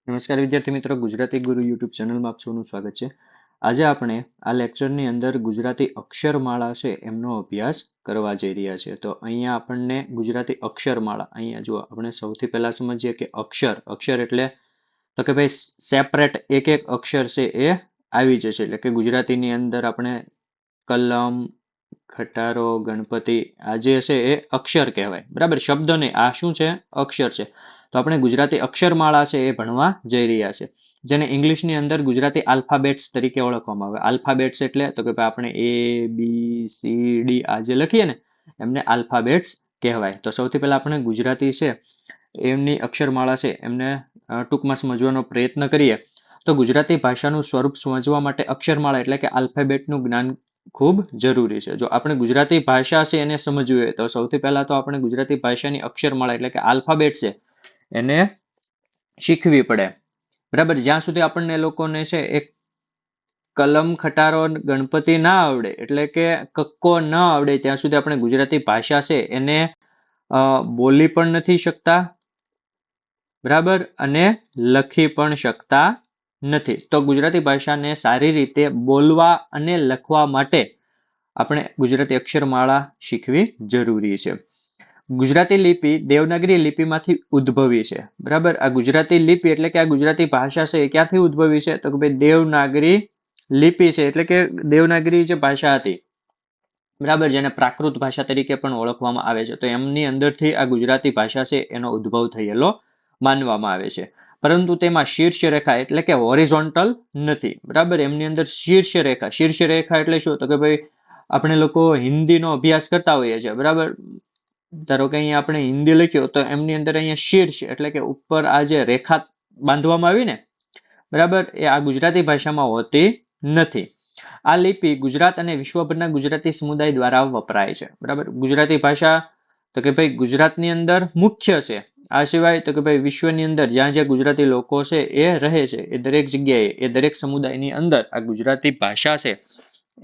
નમસ્કાર વિદ્યાર્થી મિત્રો, ગુજરાતી ગુરુ યુટ્યુબ ચેનલમાં આપ સૌનું સ્વાગત છે. આજે આપણે આ લેક્ચરની અંદર ગુજરાતી અક્ષરમાળા છે એમનો અભ્યાસ કરવા જઈ રહ્યા છે. તો અહીંયા આપણને ગુજરાતી અક્ષરમાળા, અહીંયા જુઓ, આપણે સૌથી પહેલા સમજીએ કે અક્ષર એટલે તો કે ભાઈ સેપરેટ એક એક અક્ષર છે એ આવી જશે. એટલે કે ગુજરાતીની અંદર આપણે કલમ, ખટારો, ગણપતિ આ જે છે એ અક્ષર કહેવાય, બરાબર? શબ્દ નહીં, આ શું છે? અક્ષર છે. તો આપણે ગુજરાતી અક્ષરમાળા છે એ ભણવા જઈ રહ્યા છે, જેને ઇંગ્લિશની અંદર ગુજરાતી આલ્ફાબેટ્સ તરીકે ઓળખવામાં આવે. આલ્ફાબેટ્સ એટલે તો કે ભાઈ આપણે ABCD આ જે લખીએ ને એમને આલ્ફાબેટ્સ કહેવાય. તો સૌથી પહેલા આપણે ગુજરાતી છે એમની અક્ષરમાળા છે એમને ટૂંકમાં સમજવાનો પ્રયત્ન કરીએ. તો ગુજરાતી ભાષાનું સ્વરૂપ સમજવા માટે અક્ષરમાળા એટલે કે આલ્ફાબેટનું જ્ઞાન ખૂબ જરૂરી છે. જો આપણે ગુજરાતી ભાષા છે એને સમજવી હોય તો સૌથી પહેલા તો આપણે ગુજરાતી ભાષાની અક્ષરમાળા એટલે કે આલ્ફાબેટ છે એને શીખવી પડે, બરાબર? જ્યાં સુધી આપણને લોકોને છે એક કલમ, ખટારો, ગણપતિ ના આવડે એટલે કે કક્કો ન આવડે ત્યાં સુધી આપણે ગુજરાતી ભાષા છે એને બોલી પણ નથી શકતા, બરાબર, અને લખી પણ શકતા નથી. તો ગુજરાતી ભાષાને સારી રીતે બોલવા અને લખવા માટે આપણે ગુજરાતી અક્ષરમાળા શીખવી જરૂરી છે. ગુજરાતી લિપિ દેવનાગરી લિપિમાંથી ઉદ્ભવી છે, બરાબર? આ ગુજરાતી લિપિ એટલે કે આ ગુજરાતી ભાષા છે એ ક્યાંથી ઉદ્ભવી છે? તો કે ભાઈ દેવનાગરી લિપિ છે એટલે કે દેવનાગરી જે ભાષા હતી, બરાબર, જેને પ્રાકૃત ભાષા તરીકે પણ ઓળખવામાં આવે છે, તો એમની અંદરથી આ ગુજરાતી ભાષા છે એનો ઉદ્ભવ થયેલો માનવામાં આવે છે. પરંતુ તેમાં શીર્ષ રેખા એટલે કે હોરિઝોન્ટલ નથી, બરાબર? એમની અંદર શીર્ષ રેખા એટલે શું? તો કે ભાઈ આપણે લોકો હિન્દીનો અભ્યાસ કરતા હોઈએ છીએ, બરાબર? ધારો કે અહીંયા આપણે હિન્દી લખ્યો તો એમની અંદર અહીંયા શીર્ષ એટલે કે ઉપર આ જે રેખા બાંધવામાં આવી ને, બરાબર, એ આ ગુજરાતી ભાષામાં હોતી નથી. આ લિપિ ગુજરાત અને વિશ્વભરના ગુજરાતી સમુદાય દ્વારા વપરાય છે, બરાબર? ગુજરાતી ભાષા તો કે ભાઈ ગુજરાતની અંદર મુખ્ય છે. આ સિવાય તો કે ભાઈ વિશ્વની અંદર જ્યાં જ્યાં ગુજરાતી લોકો છે એ રહે છે એ દરેક જગ્યાએ એ દરેક સમુદાયની અંદર આ ગુજરાતી ભાષા છે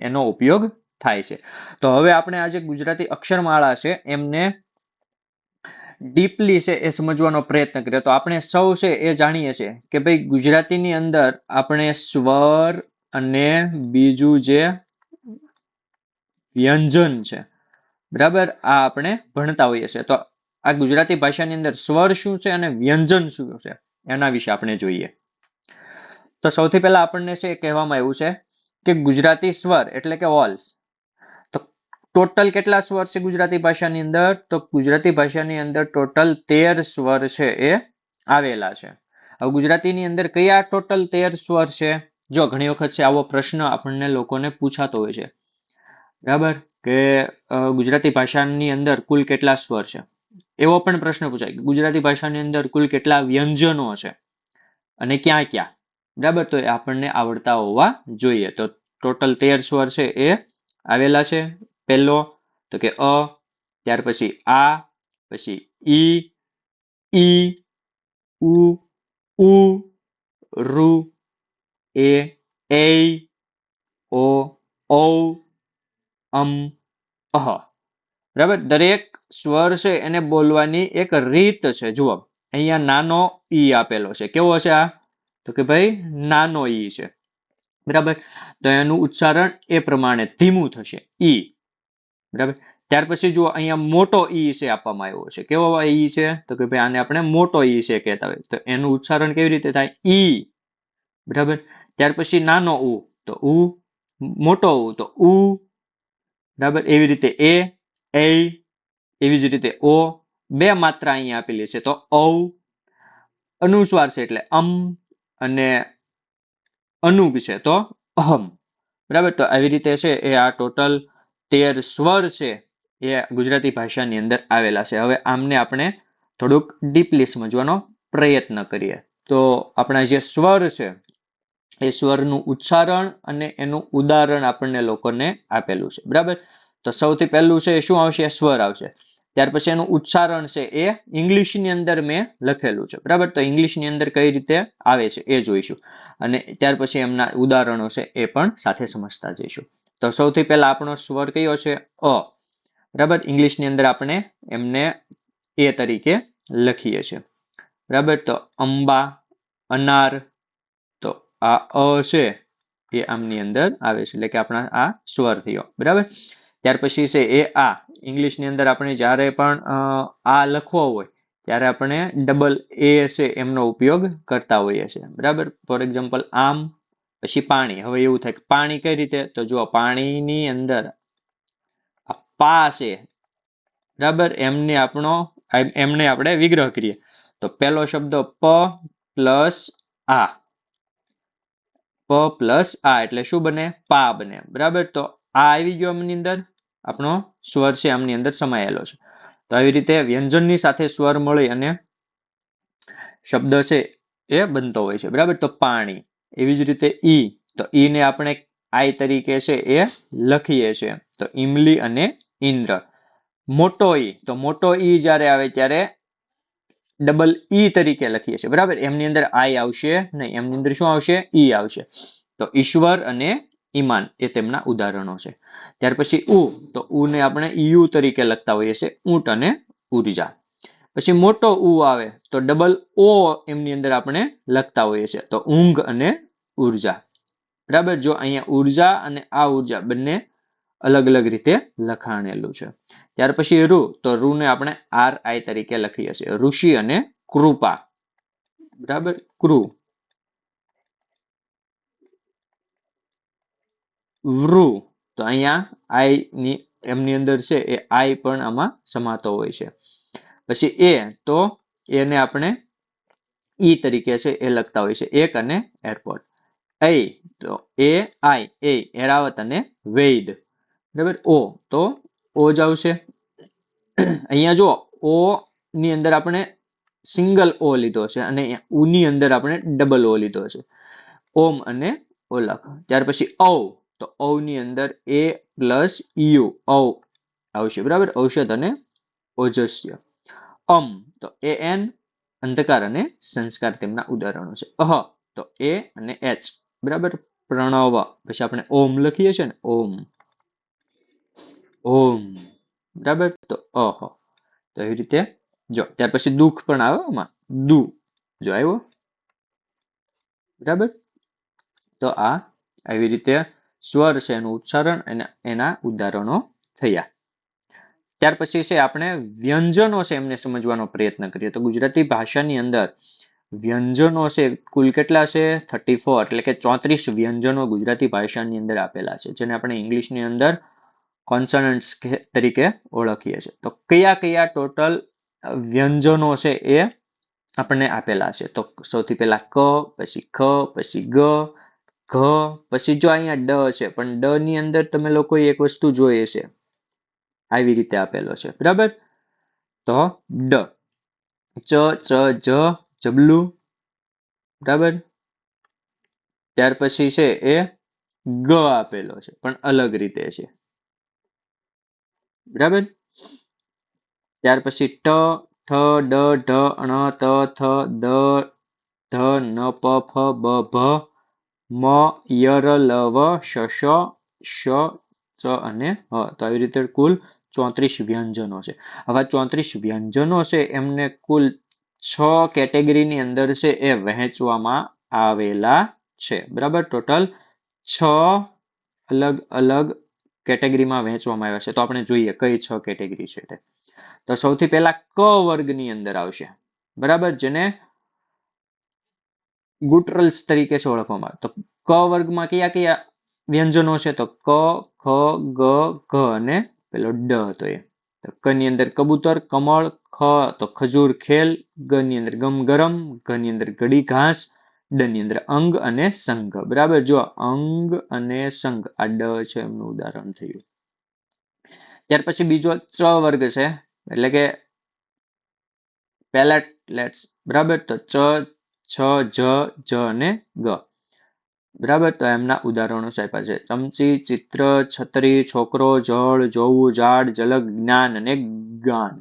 એનો ઉપયોગ થાય છે. તો હવે આપણે આજે ગુજરાતી અક્ષરમાળા છે એમને ડીપલી છે એ સમજવાનો પ્રયત્ન કરીએ. તો આપણે સૌ છે એ જાણીએ છીએ કે ભાઈ ગુજરાતીની અંદર આપણે સ્વર અને બીજું જે વ્યંજન છે, બરાબર, આ આપણે ભણતા હોઈએ છીએ. તો આ ગુજરાતી ભાષાની અંદર સ્વર શું છે અને વ્યંજન શું છે એના વિશે આપણે જોઈએ. તો સૌથી પહેલા આપણને છે કહેવામાં આવ્યું છે કે ગુજરાતી સ્વર એટલે કે વોલ્સ. તો ટોટલ કેટલા સ્વર છે ગુજરાતી ભાષાની અંદર? તો ગુજરાતી ભાષાની અંદર ટોટલ 13 સ્વર છે એ આવેલા છે. હવે ગુજરાતીની અંદર કયા ટોટલ 13 સ્વર છે? જો ઘણી વખત છે આવો પ્રશ્ન આપણને લોકોને પૂછાતો હોય છે, બરાબર, કે ગુજરાતી ભાષાની અંદર કુલ કેટલા સ્વર છે? એવો પણ પ્રશ્ન પૂછાય. ગુજરાતી ભાષાની અંદર કુલ કેટલા વ્યંજનો છે અને ક્યાં ક્યાં, બરાબર? તો એ આપણને આવડતા હોવા જોઈએ. તો ટોટલ 13 સ્વર છે એ આવેલા છે. પહેલો તો કે અ, ત્યાર પછી આ, પછી ઈ, ઉ, ઋ, એ, ઓ, ઔ, અહ, બરાબર? દરેક સ્વર છે એને બોલવાની એક રીત છે. જુઓ, અહીંયા નાનો ઈ આપેલો છે. કેવો છે આ? તો કે ભાઈ નાનો ઈ છે, બરાબર? તો એનું ઉચ્ચારણ એ પ્રમાણે ધીમું થશે, ઈ, બરાબર? ત્યાર પછી જુઓ અહીંયા મોટો ઈ છે આપવામાં આવ્યો છે. કેવો ઈ છે? તો કે ભાઈ આને આપણે મોટો ઈ છે કહેતા હોય. તો એનું ઉચ્ચારણ કેવી રીતે થાય? ઈ, બરાબર? ત્યાર પછી નાનો ઉ તો ઉ, મોટો ઉ તો ઉ, બરાબર? એવી રીતે એ, એવી જ રીતે ઓ. બે માત્રા અહીંયા આપેલી છે તો ઔ. અનુસ્વાર છે એટલે અને અનુપ છે તો અહમ, બરાબર? તો આવી રીતે છે એ આ ટોટલ 13 સ્વર છે એ ગુજરાતી ભાષાની અંદર આવેલા છે. હવે આમને આપણે થોડુંક ડીપલી સમજવાનો પ્રયત્ન કરીએ. તો આપણા જે સ્વર છે એ સ્વરનું ઉચ્ચારણ અને એનું ઉદાહરણ આપણને લોકોને આપેલું છે, બરાબર? તો સૌથી પહેલું છે શું આવશે? સ્વર આવશે. ત્યાર પછી એનું ઉચ્ચારણ છે એ ઇંગ્લિશની અંદર મેં લખેલું છે, બરાબર? તો ઇંગ્લિશની અંદર કઈ રીતે આવે છે એ જોઈશું અને ત્યાર પછી એમના ઉદાહરણો છે એ પણ સાથે સમજતા જઈશું. તો સૌથી પહેલા આપણો સ્વર કયો છે? અ, બરાબર? ઇંગ્લિશની અંદર આપણે એમને એ તરીકે લખીએ છીએ, બરાબર? તો અંબા, અનાર, તો આ અ છે એ આમની અંદર આવે છે, એટલે કે આપણા આ સ્વર થયો, બરાબર. ત્યાર પછી છે એ આ. ઇંગ્લિશની અંદર આપણે જ્યારે પણ આ લખવો હોય ત્યારે આપણે ડબલ એ છે એમનો ઉપયોગ કરતા હોઈએ છીએ, બરાબર. ફોર એક્ઝામ્પલ આમ, પછી પાણી. હવે એવું થાય કે પાણી કઈ રીતે, તો જુઓ પાણીની અંદર પા છે, બરાબર, એમને આપણે વિગ્રહ કરીએ તો પેલો શબ્દ પ પ્લસ આ, પ પ્લસ આ એટલે શું બને, પા બને, બરાબર. તો આ આવી ગયો આમની અંદર, આપણો સ્વર છે આમની અંદર સમાયેલો છે. તો આવી રીતે વ્યંજનની સાથે સ્વર મળી અને શબ્દ છે એ બનતો હોય છે, બરાબર. તો પાણી. એવી જ રીતે ઈ, તો ઈ ને આપણે આઈ તરીકે છે એ લખીએ છીએ, તો ઇમલી અને ઇન્દ્ર. મોટો ઈ, તો મોટો ઈ જ્યારે આવે ત્યારે ડબલ ઈ તરીકે લખીએ છીએ, બરાબર. એમની અંદર આઈ આવશે નહીં, એમની અંદર શું આવશે, ઈ આવશે. તો ઈશ્વર અને ઈમાન એ તેમના ઉદાહરણો છે. ત્યાર પછી ઉ, તો ઉ ને આપણે ઈયુ તરીકે લખતા હોઈએ છીએ, ઊંટ અને ઉર્જા. પછી મોટો ઉ આવે તો ડબલ ઓ એમની અંદર આપણે લખતા હોઈએ છીએ, તો ઊંઘ અને ઉર્જા, બરાબર. જો અહીંયા ઉર્જા અને આ ઉર્જા બંને અલગ અલગ રીતે લખાણેલું છે. ત્યાર પછી રૂ, તો રૂ ને આપણે આર આઈ તરીકે લખીએ છીએ, ઋષિ અને કૃપા, બરાબર. કૃ. વૃ, તો અહીંયા આઈ ની એમની અંદર છે એ આઈ પણ આમાં સમાતો હોય છે. પછી એ, તો એને આપણે ઈ તરીકે છે એ લખતા હોય છે, એક અને એરપોર્ટ. એ, તો એ આઈ, એ એરાવત અને વૈદ, બરાબર. ઓ, તો ઓ જ આવશે. અહીંયા જો ઓ ની અંદર આપણે સિંગલ ઓ લીધો છે અને ઉ ની અંદર આપણે ડબલ ઓ લીધો છે, ઓમ અને ઓલખ. ત્યાર પછી ઔ, તો ઔ ની અંદર એ પ્લસ યુ, ઔ આવશે, બરાબર. ઔષધ અને ઓજસ્ય. તો એ એન, અંધકાર અને સંસ્કાર તેમના ઉદાહરણો છે. અહ, તો એ અને એચ, બરાબર. પ્રણવ, પછી આપણે ઓમ લખીએ છીએ ને, ઓમ, ઓમ, બરાબર. તો અહ, તો એવી રીતે જો. ત્યાર પછી દુઃખ પણ આવે આમાં, દુ, જો આવ્યો, બરાબર. તો આ આવી રીતે સ્વર છે એનું ઉચ્ચારણ અને એના ઉદાહરણો થયા. ત્યાર પછી છે આપણે વ્યંજનો છે એમને સમજવાનો પ્રયત્ન કરીએ. તો ગુજરાતી ભાષાની અંદર વ્યંજનો છે કુલ કેટલા છે, 34, એટલે કે 34 વ્યંજનો ગુજરાતી ભાષાની અંદર આપેલા છે, જેને આપણે ઇંગ્લિશની અંદર કોન્સોનન્ટ્સ તરીકે ઓળખીએ છીએ. તો કયા કયા ટોટલ વ્યંજનો છે એ આપણને આપેલા છે, તો સૌથી પહેલા ક, પછી ખ, પછી ગ, ઘ, પછી જો અહીંયા ડ છે, પણ ડ ની અંદર તમે લોકો એક વસ્તુ જોઈએ છે, આવી રીતે આપેલો છે, બરાબર. તો ડ, ચ, ચ, જ, જબલું, બરાબર. ત્યાર પછી છે એ ગ આપેલો છે પણ અલગ રીતે છે, બરાબર. ત્યાર પછી ટ, ઠ, ડ, ઢ, ણ, ત, થ, દ, ધ, ન, પ, ફ, બ, ભ, મ, યર, લવ, શ, શ, ચ અને હ. તો આવી રીતે કુલ 34 વ્યંજનો છે. હવે 34 વ્યંજનો છે એમને કુલ 6 કેટેગરીની અંદર છે એ વહેંચવામાં આવેલા છે, બરાબર. ટોટલ 6 અલગ અલગ કેટેગરીમાં વહેંચવામાં આવ્યા છે. તો આપણે જોઈએ કઈ 6 કેટેગરી છે તે. તો સૌથી પહેલા ક વર્ગની અંદર આવશે, બરાબર, જેને ગુટરલ્સ તરીકે છે ઓળખવામાં આવે. તો ક વર્ગમાં કયા કયા વ્યંજનો છે, તો ક, ખ, ગ, ઘ અને પેલો ડ હતો એ. ક ની અંદર કબૂતર, કમળ, ખ તો ખજૂર, ખેલ, ગ ની અંદર ગમ, ગરમ, ઘ ની અંદર ઘડી, ઘાસ, ડ ની અંદર અંગ અને સંઘ, બરાબર. જો અંગ અને સંઘ આ ડ છે એમનું ઉદાહરણ થયું. ત્યાર પછી બીજો ચ વર્ગ છે, એટલે કે પેલેટ્સ, બરાબર. તો ચ, છ, જ, જ અને ગ, બરાબર. તો એમના ઉદાહરણો આપ્યા છે, ચમચી, ચિત્ર, છત્રી, છોકરો, જળ, જોવું, ઝાડ, ઝલક, જ્ઞાન અને ગાન,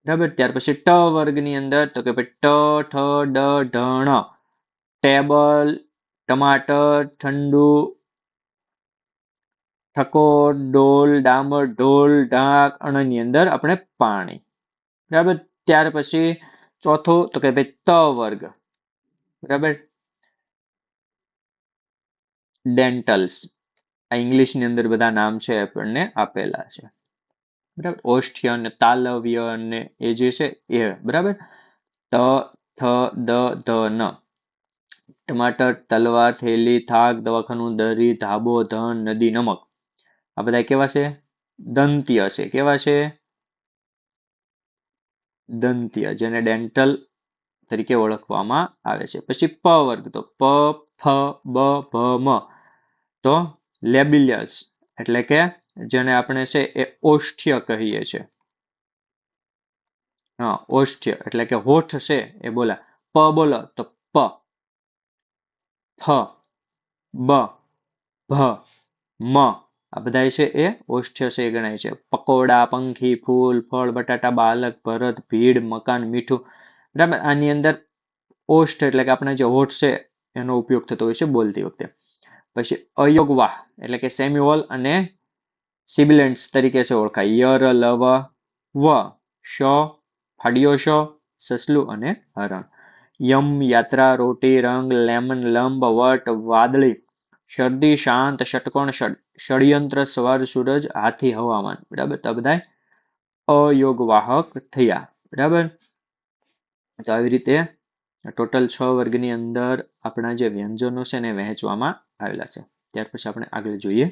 બરાબર. ત્યાર પછી ટ વર્ગની અંદર તો કે ટ, ઠ, ડ, ઢણ, ટેબલ, ટમાટર, ઠંડુ, ઠકોર, ડોલ, ડામર, ઢોલ, ઢાક, અણની અંદર આપણે પાણી, બરાબર. ત્યાર પછી ચોથું તો કે ભાઈ ત વર્ગ, બરાબર. ડેન્ટલ્સ, આ ઇંગ્લિશની અંદર બધા નામ છે આપણને આપેલા છે. બરાબર. ઓષ્ઠ્ય અને તાલવ્ય અને એ જે છે એ. બરાબર. ત, થ, દ, ધ, ન. ટમાટર, તલવાર, થેલી, થાક, દવાખાનું, દરી, ધાબો, ધન, નદી, નમક. આ બધા કેવા છે? દંત્ય છે. કેવા છે? દંત્ય, જેને ડેન્ટલ તરીકે ઓળખવામાં આવે છે. પછી પ વર્ગ, તો પ, ફ, બ, ભ, મ. તો લેબિલિયસ, એટલે કે જેને આપણે છે એ ઓષ્ઠ્ય કહીએ છીએ. હા, ઓષ્ઠ્ય એટલે કે હોઠ છે એ બોલા. પ બોલો તો પ, ફ, બ, ભ, મ. આ બધા છે એ ઓષ્ઠ્ય છે એ ગણાય છે. પકોડા, પંખી, ફૂલ, ફળ, બટાટા, બાલક, ભરત, ભીડ, મકાન, મીઠું. બરાબર. આની અંદર ઓષ્ઠ એટલે કે આપણે જે હોઠ છે એનો ઉપયોગ થતો હોય છે બોલતી વખતે. પછી અયોગવાહ એટલે કે સેમ્યુઅલ અને સિબિલેન્ટ્સ તરીકે છે ઓળખાય. યર, લવ, વ, શ, ફાડિયો શ, સસલું અને હરણ. યમ, યાત્રા, રોટી, રંગ, લેમન, લંબ, વટ, વાદળી, શરદી, શાંત, ષટકોણ, ષડયંત્ર, સ્વર, સૂરજ, હાથી, હવામાન. બરાબર. તો બધા અયોગવાહક થયા. બરાબર. તો આવી રીતે ટોટલ 6 વર્ગની અંદર આપણા જે વ્યંજનો છે એને વહેંચવામાં આવેલા છે. ત્યાર પછી આપણે આગળ જોઈએ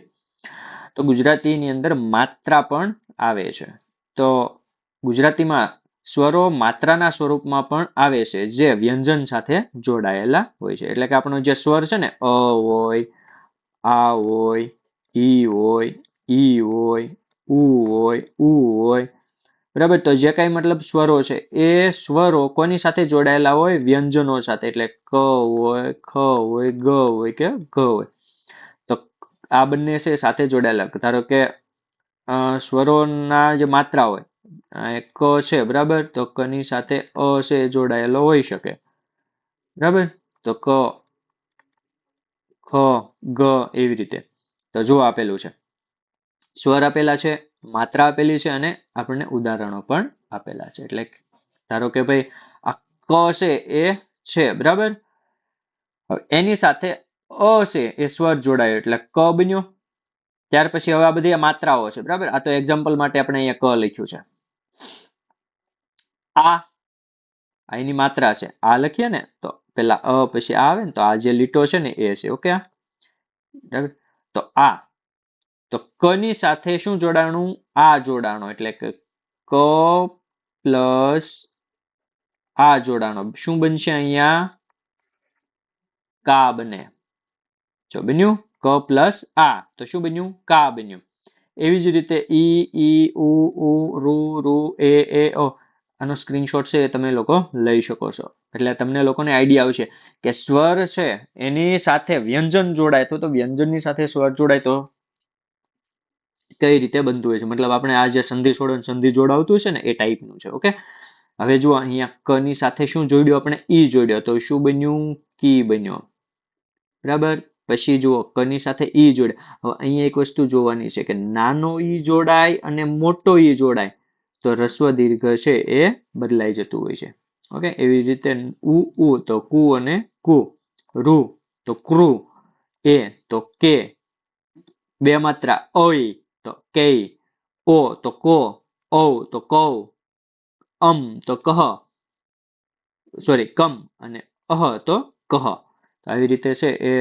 તો ગુજરાતીની અંદર માત્રા પણ આવે છે. તો ગુજરાતીમાં સ્વરો માત્રાના સ્વરૂપમાં પણ આવે છે જે વ્યંજન સાથે જોડાયેલા હોય છે. એટલે કે આપણો જે સ્વર છે ને અ હોય, આ હોય, ઈ હોય, ઈ હોય, ઉ હોય, ઉ હોય. બરાબર. તો જે કઈ મતલબ સ્વરો છે એ સ્વરો કોની સાથે જોડાયેલા હોય? વ્યંજનો સાથે. એટલે ક હોય, ખ હોય, ગ હોય કે ઘ હોય. તો આ બંને છે સાથે જોડાયેલા. ધારો કે સ્વરોના જે માત્રા હોય, ક છે બરાબર, તો ક ની સાથે અ છે જોડાયેલો હોઈ શકે. બરાબર. તો ક, ખ, ગ એવી રીતે. તો જો આપેલું છે, સ્વર આપેલા છે, માત્રા આપેલી છે અને આપણને ઉદાહરણો પણ આપેલા છે. એટલે ધારો કે ભાઈ આ ક છે એ છે બરાબર. એની સાથે અ છે એ સ્વર જોડાયો એટલે ક બન્યો. ત્યાર પછી હવે આ બધી માત્રાઓ છે બરાબર. આ તો એક્ઝામ્પલ માટે આપણે અહીંયા ક લખ્યું છે. આ એની માત્રા છે. આ લખીએ ને તો પેલા અ પછી આ આવે ને તો આ જે લીટો છે ને એ છે. ઓકે. બરાબર. તો આ, તો ક ની સાથે શું જોડાણું? આ જોડાણો. એટલે કે ક પ્લસ આ જોડાણો શું બનશે? અહીંયા કા બને. જો બન્યું ક પ્લસ આ, તો શું બન્યું? કા બન્યું. એવી જ રીતે ઈ, ઈ, ઉ, ઉ, રૂ, રૂ, એ, ઓ. આનો સ્ક્રીનશોટ છે એ તમે લોકો લઈ શકો છો. એટલે તમને લોકોને આઈડિયા આવશે કે સ્વર છે એની સાથે વ્યંજન જોડાય તો વ્યંજનની સાથે સ્વર જોડાય તો કઈ રીતે બનતું હોય છે. મતલબ આપણે આ જે સંધિ છોડો સંધિ જોડાવતું છે ને એ ટાઈપનું છે. ઓકે. હવે જુઓ અહીંયા ક ની સાથે શું જોડ્યું? આપણે ઈ જોડ્યો તો શું બન્યું? કી બન્યો. બરાબર. પછી જુઓ ક ની સાથે ઈ જોડે. હવે અહીંયા એક વસ્તુ જોવાની છે કે નાનો ઈ જોડાય અને મોટો ઈ જોડાય તો રસ્વ દીર્ઘ છે એ બદલાઈ જતું હોય છે. ઓકે. એવી રીતે ઉ તો કુ અને કુ, રૂ તો ક્રુ, એ તો કે, બે માત્રા ઓય તો કે, ઓ તો કો, ઓ તો કૌ, તો કહ, સોરી કમ, અને અહ તો કહ. આવી રીતે છે એ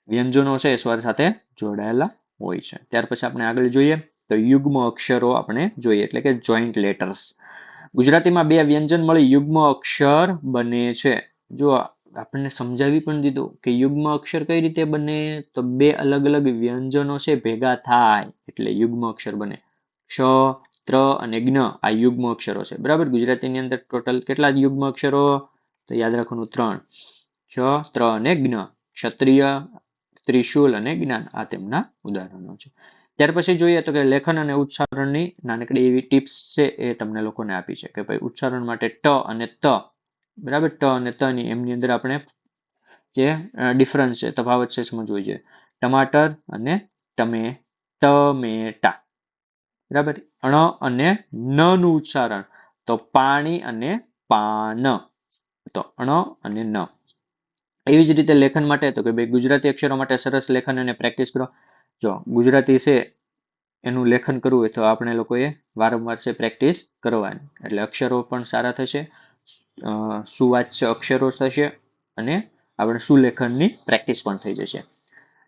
વ્યંજનો છે એ સ્વર સાથે જોડાયેલા હોય છે. ત્યાર પછી આપણે આગળ જોઈએ તો યુગ્મ અક્ષરો આપણે જોઈએ. એટલે કે જોઈન્ટ લેટર્સ. ગુજરાતીમાં બે વ્યંજન મળી યુગ્મ અક્ષર બને છે. જો આપણને સમજાવી પણ દીધું કે યુગ્મ અક્ષર કઈ રીતે બને? તો બે અલગ અલગ વ્યંજનો છે ભેગા થાય એટલે યુગ્મ અક્ષર બને. ક્ષ, ત્ર અને જ્ઞ આ યુગ્મ અક્ષરો છે. બરાબર. ગુજરાતીની અંદર ટોટલ કેટલા યુગ્મ અક્ષરો? તો યાદ રાખવાનું 3. ક્ષ, ત્ર અને જ્ઞ. ક્ષત્રિય, ત્રિશુલ અને જ્ઞાન આ તેમના ઉદાહરણો છે. ત્યાર પછી જોઈએ તો કે લેખન અને ઉચ્ચારણની નાનકડી એવી ટિપ્સ છે એ તમને લોકોને આપી છે કે ભાઈ ઉચ્ચારણ માટે ટ અને ત. બરાબર. ટ અને ત ની એમની અંદર આપણે જે ડિફરન્સ છે, તફાવત છે સમજવું જોઈએ. ટમાટર અને ટમેટા. બરાબર. ણ અને ન નું ઉચ્ચારણ તો પાણી અને પાન. તો અણ અને ન. એવી જ રીતે લેખન માટે તો કે ભાઈ ગુજરાતી અક્ષરો માટે સરસ લેખન અને પ્રેક્ટિસ કરો. જો ગુજરાતી છે એનું લેખન કરવું હોય તો આપણે લોકોએ વારંવાર છે પ્રેક્ટિસ કરવાની, એટલે અક્ષરો પણ સારા થશે, સુવાચ્ય અક્ષરો થશે અને આપણે સુલેખનની પ્રેક્ટિસ પણ થઈ જશે.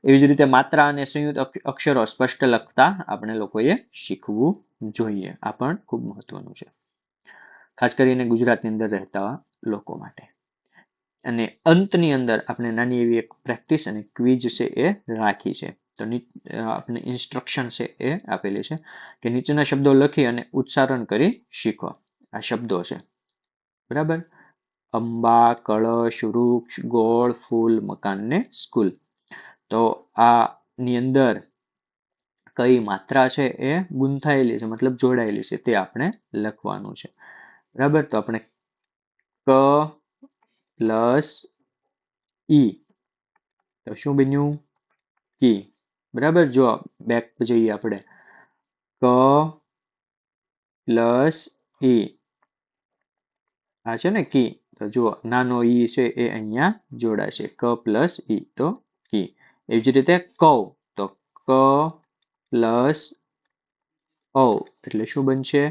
એવી જ રીતે માત્રા અને સંયુક્ત અક્ષરો સ્પષ્ટ લખતા આપણે લોકોએ શીખવું જોઈએ. આ પણ ખૂબ મહત્વનું છે, ખાસ કરીને ગુજરાતની અંદર રહેતા લોકો માટે. અને અંતની અંદર આપણે નાની એવી એક પ્રેક્ટિસ અને ક્વિઝ છે એ રાખી છે. તો આપણે ઇન્સ્ટ્રક્શન છે એ આપેલી છે કે નીચેના શબ્દો લખી અને ઉચ્ચારણ કરી શીખો. આ શબ્દો છે, બરાબર. અંબા, કળશ, વૃક્ષ, ગોળ, ફૂલ, મકાન ને સ્કૂલ. તો આની અંદર કઈ માત્રા છે એ ગૂંથાયેલી છે, મતલબ જોડાયેલી છે, તે આપણે લખવાનું છે, બરાબર. તો આપણે ક પ્લસ ઈ તો શું બન્યું? કી. બરાબર. જો બેક જઈએ આપણે, ક પ્લસ ઈ આ છે ને કી, તો જુઓ નાનો ઈ છે એ અહીંયા જોડાશે, ક પ્લસ ઈ તો કી. એવી જ રીતે કૌ, તો ક પ્લસ ઔ એટલે શું બનશે?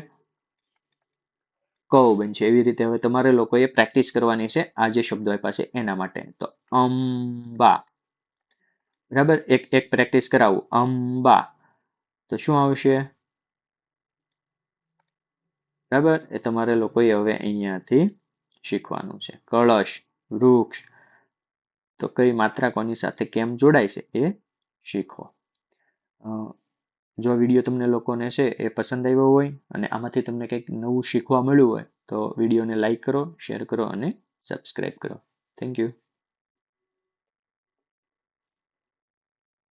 કૌ બનશે. એવી રીતે હવે તમારે લોકોએ પ્રેક્ટિસ કરવાની છે આ જે શબ્દો આપ્યા છે એના માટે. તો અંબા, બરાબર. એક એક પ્રેક્ટિસ કરાવું. અંબા તો શું આવશે? બરાબર. એ તમારે લોકોએ હવે અહીંયાથી શીખવાનું છે. કળશ, વૃક્ષ, તો કઈ માત્રા કોની સાથે કેમ જોડાય છે એ શીખો. જો વિડીયો તમને લોકોને છે એ પસંદ આવ્યો હોય અને આમાંથી તમને કંઈક નવું શીખવા મળ્યું હોય તો વિડીયોને લાઈક કરો, શેર કરો અને સબસ્ક્રાઈબ કરો. Thank you.